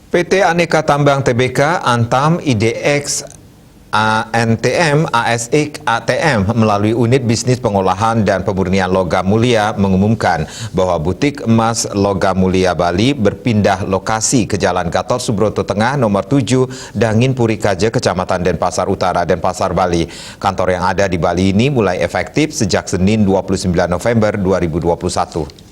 PT Aneka Tambang Tbk, Antam, IDX, ANTM, ASIK, ATM melalui unit bisnis pengolahan dan pemurnian logam mulia mengumumkan bahwa butik emas logam mulia Bali berpindah lokasi ke Jalan Gatot Subroto Tengah nomor 7 Dangin Purikaja, Kecamatan Denpasar Utara, Denpasar, Bali. Kantor yang ada di Bali ini mulai efektif sejak Senin 29 November 2021.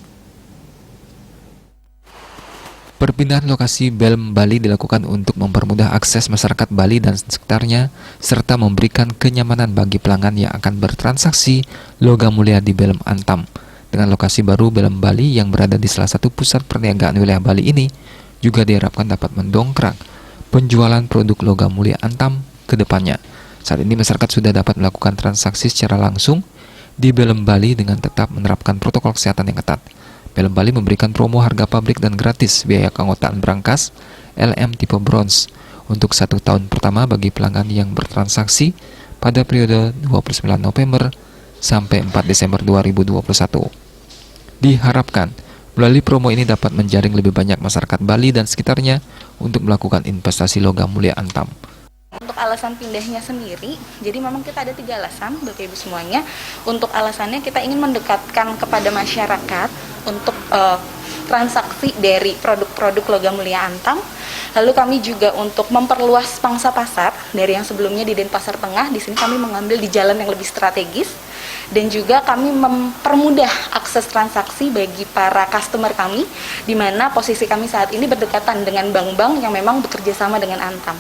Perpindahan lokasi BELM Bali dilakukan untuk mempermudah akses masyarakat Bali dan sekitarnya, serta memberikan kenyamanan bagi pelanggan yang akan bertransaksi logam mulia di BELM Antam. Dengan lokasi baru BELM Bali yang berada di salah satu pusat perniagaan wilayah Bali ini, juga diharapkan dapat mendongkrak penjualan produk logam mulia Antam ke depannya. Saat ini masyarakat sudah dapat melakukan transaksi secara langsung di BELM Bali dengan tetap menerapkan protokol kesehatan yang ketat. BELM Bali memberikan promo harga pabrik dan gratis biaya keanggotaan berangkas LM tipe bronze untuk 1 tahun pertama bagi pelanggan yang bertransaksi pada periode 29 November sampai 4 Desember 2021. Diharapkan melalui promo ini dapat menjaring lebih banyak masyarakat Bali dan sekitarnya untuk melakukan investasi logam mulia Antam. Untuk alasan pindahnya sendiri, jadi memang kita ada 3 alasan Bapak Ibu semuanya. Untuk alasannya kita ingin mendekatkan kepada masyarakat untuk transaksi dari produk-produk logam mulia Antam. Lalu kami juga untuk memperluas pangsa pasar dari yang sebelumnya di Denpasar Tengah, di sini kami mengambil di jalan yang lebih strategis. Dan juga kami mempermudah akses transaksi bagi para customer kami, di mana posisi kami saat ini berdekatan dengan bank-bank yang memang bekerja sama dengan Antam.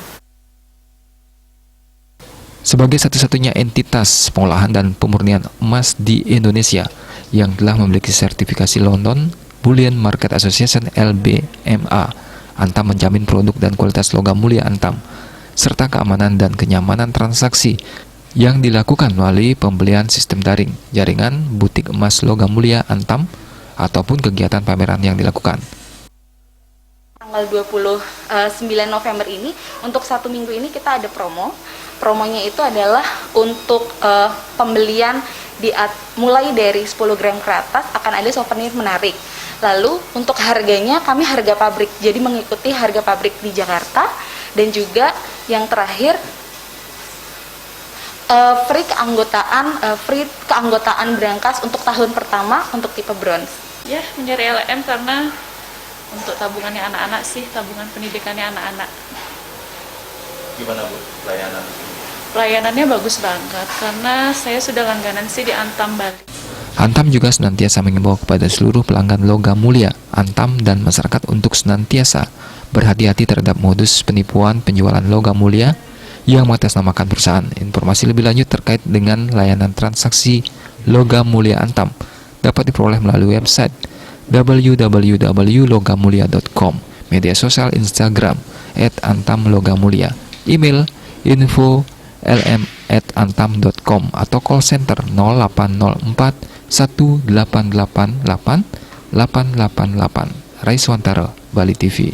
Sebagai satu-satunya entitas pengolahan dan pemurnian emas di Indonesia yang telah memiliki sertifikasi London Bullion Market Association (LBMA), Antam menjamin produk dan kualitas logam mulia Antam, serta keamanan dan kenyamanan transaksi yang dilakukan melalui pembelian sistem daring, jaringan, butik emas logam mulia Antam, ataupun kegiatan pameran yang dilakukan. Tanggal 29 November ini, untuk 1 minggu ini kita ada promo. Promonya itu adalah untuk pembelian mulai dari 10 gram ke atas akan ada souvenir menarik. Lalu untuk harganya kami harga pabrik, jadi mengikuti harga pabrik di Jakarta. Dan juga yang terakhir free keanggotaan berangkas untuk tahun pertama untuk tipe bronze. Ya, mencari LM karena untuk tabungannya anak-anak sih, tabungan pendidikannya anak-anak. Gimana Bu pelayanan? Pelayanannya bagus banget karena saya sudah langganan sih di Antam Bali. Antam juga senantiasa mengimbau kepada seluruh pelanggan logam mulia Antam dan masyarakat untuk senantiasa berhati-hati terhadap modus penipuan penjualan logam mulia yang mengatasnamakan perusahaan. Informasi lebih lanjut terkait dengan layanan transaksi logam mulia Antam dapat diperoleh melalui website www.logamulia.com, media sosial Instagram @antamlogamulia, email info@lm@antam.com atau call center 0804 1888 888. Raiswantara, Bali TV.